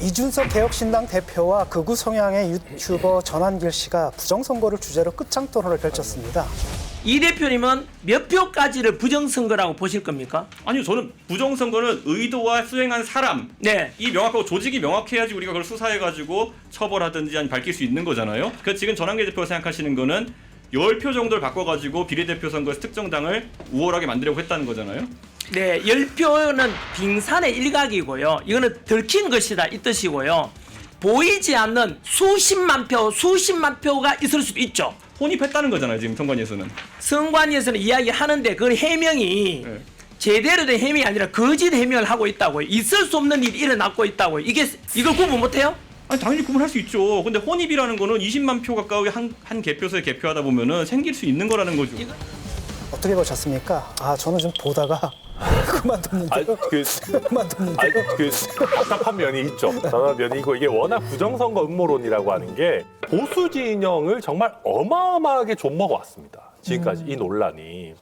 이준석 개혁신당 대표와 극우 성향의 유튜버 전한길 씨가 부정선거를 주제로 끝장 토론을 펼쳤습니다. 이 대표님은 몇 표까지를 부정선거라고 보실 겁니까? 아니요, 저는 부정선거는 의도와 수행한 사람 네. 이 명확하고 조직이 명확해야지 우리가 그걸 수사해가지고 처벌하든지 아니 밝힐 수 있는 거잖아요. 그러니까 지금 전한길 대표가 생각하시는 거는 10표 정도를 바꿔가지고 비례대표 선거에서 특정당을 우월하게 만들려고 했다는 거잖아요. 네, 10표는 빙산의 일각이고요. 이거는 들킨 것이다 이 뜻이고요. 보이지 않는 수십만 표가 있을 수도 있죠. 혼입했다는 거잖아요, 지금 선관위에서는. 선관위에서는 이야기하는데 그 해명이 네. 제대로 된 해명이 아니라 거짓 해명을 하고 있다고요. 있을 수 없는 일이 일어났고 있다고요. 이걸 구분 못해요? 아니 당연히 구분할 수 있죠. 근데 혼입이라는 거는 20만 표 가까이 한 개표소에 개표하다 보면은 생길 수 있는 거라는 거죠. 어떻게 보셨습니까? 저는 좀 보다가 그만뒀는데요. 그만뒀는데요. 답답한 면이 있죠. 답답한 면이 있고 이게 워낙 부정선거 음모론이라고 하는 게 보수 진영을 정말 어마어마하게 좀먹어 왔습니다. 지금까지 이 논란이.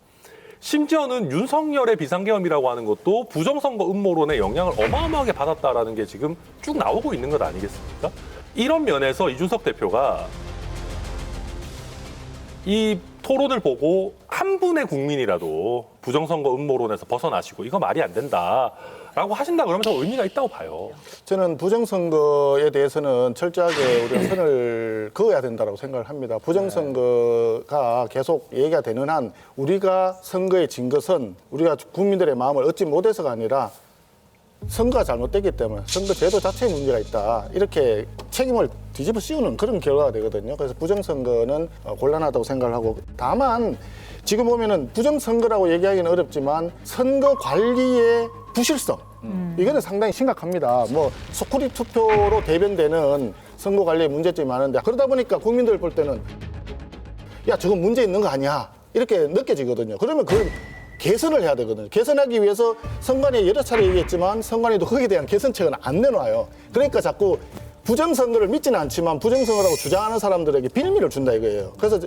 심지어는 윤석열의 비상계엄이라고 하는 것도 부정선거 음모론의 영향을 어마어마하게 받았다라는 게 지금 쭉 나오고 있는 것 아니겠습니까? 이런 면에서 이준석 대표가 이 토론을 보고 한 분의 국민이라도 부정선거 음모론에서 벗어나시고 이거 말이 안 된다라고 하신다 그러면 저 의미가 있다고 봐요. 저는 부정선거에 대해서는 철저하게 우리가 선을 그어야 된다고 생각을 합니다. 부정선거가 계속 얘기가 되는 한 우리가 선거에 진 것은 우리가 국민들의 마음을 얻지 못해서가 아니라 선거가 잘못됐기 때문에 선거 제도 자체에 문제가 있다. 이렇게 책임을 뒤집어 씌우는 그런 결과가 되거든요. 그래서 부정선거는 곤란하다고 생각을 하고 다만 지금 보면은 부정선거라고 얘기하기는 어렵지만 선거 관리의 부실성 이거는 상당히 심각합니다. 뭐 소쿠리 투표로 대변되는 선거 관리에 문제점이 많은데 그러다 보니까 국민들 볼 때는 야 저건 문제 있는 거 아니야 이렇게 느껴지거든요. 그러면 그걸 개선을 해야 되거든요. 개선하기 위해서 선관위에 여러 차례 얘기했지만 선관위도 거기에 대한 개선책은 안 내놔요. 그러니까 자꾸 부정선거를 믿지는 않지만 부정선거라고 주장하는 사람들에게 빌미를 준다 이거예요. 그래서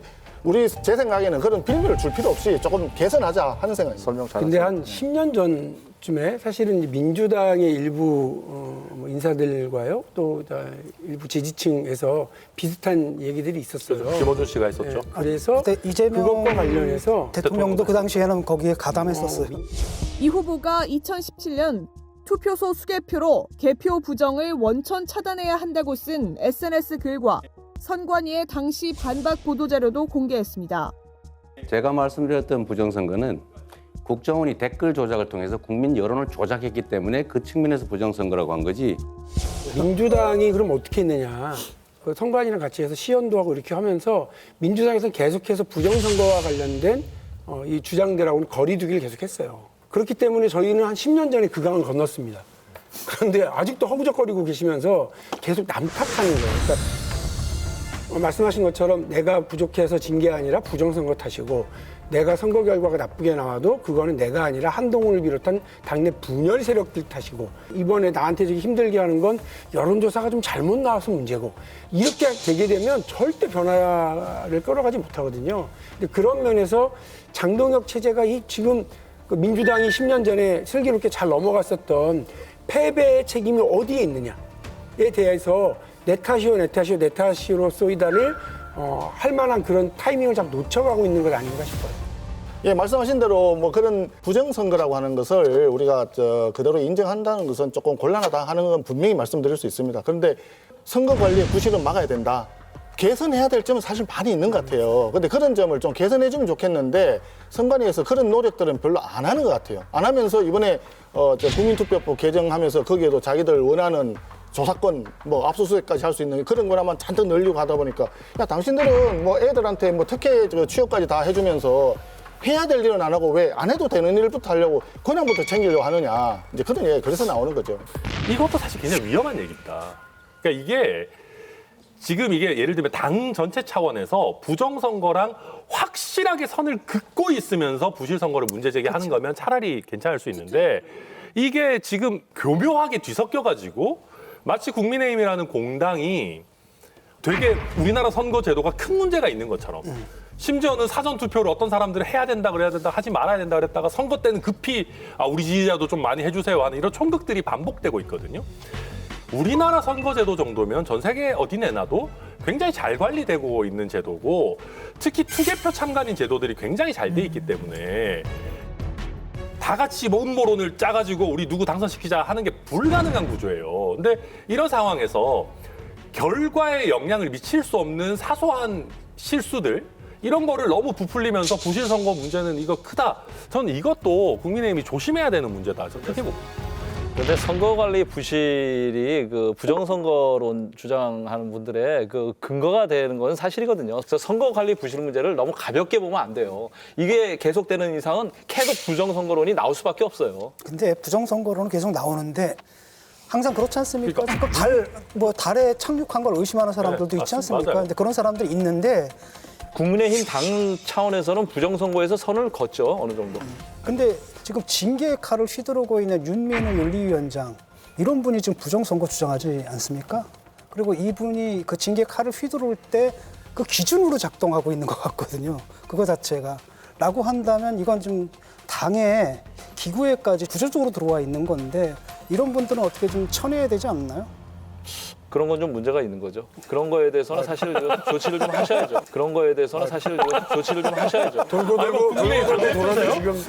제 생각에는 그런 빌미를 줄 필요 없이 조금 개선하자 하는 생각입니다. 설명 잘하셨습니다. 근데 한 10년 전쯤에 사실은 이제 민주당의 일부 뭐 인사들과요, 또 일부 지지층에서 비슷한 얘기들이 있었어요. 김어준 씨가 했었죠. 네, 그래서 그때 이재명 그것과 관련해서 대통령도 그 당시에는 거기에 가담했었어요. 이 후보가 2017년 투표소 수개표로 개표 부정을 원천 차단해야 한다고 쓴 SNS 글과 선관위의 당시 반박 보도자료도 공개했습니다. 제가 말씀드렸던 부정선거는 국정원이 댓글 조작을 통해서 국민 여론을 조작했기 때문에 그 측면에서 부정선거라고 한 거지. 민주당이 그럼 어떻게 했느냐. 그 선관위랑 같이 해서 시연도 하고 이렇게 하면서 민주당에서 계속해서 부정선거와 관련된 이 주장들하고는 거리 두기를 계속했어요. 그렇기 때문에 저희는 한 10년 전에 그 강을 건넜습니다. 그런데 아직도 허우적거리고 계시면서 계속 남탓하는 거예요. 그러니까 말씀하신 것처럼 내가 부족해서 진 게 아니라 부정선거 탓이고 내가 선거 결과가 나쁘게 나와도 그거는 내가 아니라 한동훈을 비롯한 당내 분열 세력들 탓이고 이번에 나한테 저기 힘들게 하는 건 여론조사가 좀 잘못 나와서 문제고 이렇게 되게 되면 절대 변화를 끌어가지 못하거든요. 근데 그런 면에서 장동혁 체제가 지금 그 민주당이 10년 전에 슬기롭게 잘 넘어갔었던 패배의 책임이 어디에 있느냐에 대해서 내 탓이로 쏘이다를 할 만한 그런 타이밍을 자꾸 놓쳐가고 있는 것 아닌가 싶어요. 예, 말씀하신 대로 뭐 그런 부정선거라고 하는 것을 우리가 그대로 인정한다는 것은 조금 곤란하다 하는 건 분명히 말씀드릴 수 있습니다. 그런데 선거 관리의 부실은 막아야 된다. 개선해야 될 점은 사실 많이 있는 것 같아요. 근데 그런 점을 좀 개선해주면 좋겠는데 선관위에서 그런 노력들은 별로 안 하는 것 같아요. 안 하면서 이번에 국민투표법 개정하면서 거기에도 자기들 원하는 조사권, 뭐 압수수색까지 할 수 있는 그런 거라만 잔뜩 늘리고 하다 보니까 야 당신들은 뭐 애들한테 뭐 특혜 취업까지 다 해주면서 해야 될 일은 안 하고 왜 안 해도 되는 일부터 하려고 그냥부터 챙기려고 하느냐 이제 그런 얘기 그래서 나오는 거죠. 이것도 사실 굉장히 위험한 얘기입니다. 그러니까 이게 지금 이게 예를 들면 당 전체 차원에서 부정선거랑 확실하게 선을 긋고 있으면서 부실선거를 문제 제기하는 거면 차라리 괜찮을 수 있는데 이게 지금 교묘하게 뒤섞여가지고 마치 국민의힘이라는 공당이 되게 우리나라 선거 제도가 큰 문제가 있는 것처럼 심지어는 사전투표를 어떤 사람들은 해야 된다 그래야 된다 하지 말아야 된다 그랬다가 선거 때는 급히 우리 지지자도 좀 많이 해주세요 하는 이런 총극들이 반복되고 있거든요. 우리나라 선거제도 정도면 전 세계 어디 내놔도 굉장히 잘 관리되고 있는 제도고 특히 투개표 참관인 제도들이 굉장히 잘 돼 있기 때문에 다 같이 음모론을 짜가지고 우리 누구 당선시키자 하는 게 불가능한 구조예요. 근데 이런 상황에서 결과에 영향을 미칠 수 없는 사소한 실수들 이런 거를 너무 부풀리면서 부실 선거 문제는 이거 크다. 저는 이것도 국민의힘이 조심해야 되는 문제다. 저는 그렇게 봅니다. 그런데 선거관리 부실이 그 부정선거론 주장하는 분들의 그 근거가 되는 건 사실이거든요. 그래서 선거관리 부실 문제를 너무 가볍게 보면 안 돼요. 이게 계속되는 이상은 계속 부정선거론이 나올 수밖에 없어요. 근데 부정선거로는 계속 나오는데 항상 그렇지 않습니까? 지금 달에 착륙한 걸 의심하는 사람들도 네, 있지 맞습니다. 않습니까? 맞아요. 근데 그런 사람들이 있는데 국민의힘 당 차원에서는 부정선거에서 선을 걷죠, 어느 정도. 근데 지금 징계의 칼을 휘두르고 있는 윤미는 윤리위원장 이런 분이 지금 부정선거 주장하지 않습니까? 그리고 이분이 그 징계 칼을 휘두를 때 그 기준으로 작동하고 있는 것 같거든요. 그거 자체가. 라고 한다면 이건 좀 당의 기구에까지 구조적으로 들어와 있는 건데 이런 분들은 어떻게 좀 쳐내야 되지 않나요? 그런 건 좀 문제가 있는 거죠. 그런 거에 대해서는 사실 조치를 좀 하셔야죠. 그런 거에 대해서는 사실 조치를 좀 하셔야죠. 돌고 지금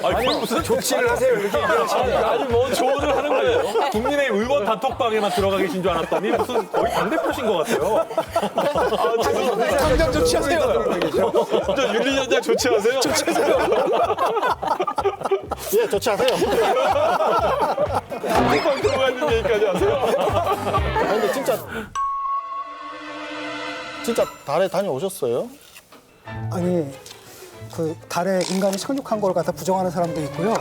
아니 무슨 조치를 하세요 이렇게 아니 뭐 조언을 하는 거예요. 국민의힘 의원 단톡방에만 들어가 계신 줄 알았더니 무슨 거의 당대표신 것 같아요. 당장 조치하세요. 저 윤리위원장 조치하세요. 예, 조치하세요. 단톡방 들어가 있는 얘기까지 하세요. 근데 진짜 달에 다녀오셨어요? 아니 그 달에 인간이 착륙한 걸 갖다 부정하는 사람도 있고요.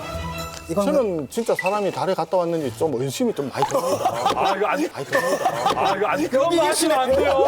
이건 저는 진짜 사람이 달에 갔다 왔는지 좀 의심이 좀 많이 듭니다. 아 이거 아니 많이 듭니다. 아 이거 아니 그런 거 하시면 안 돼요.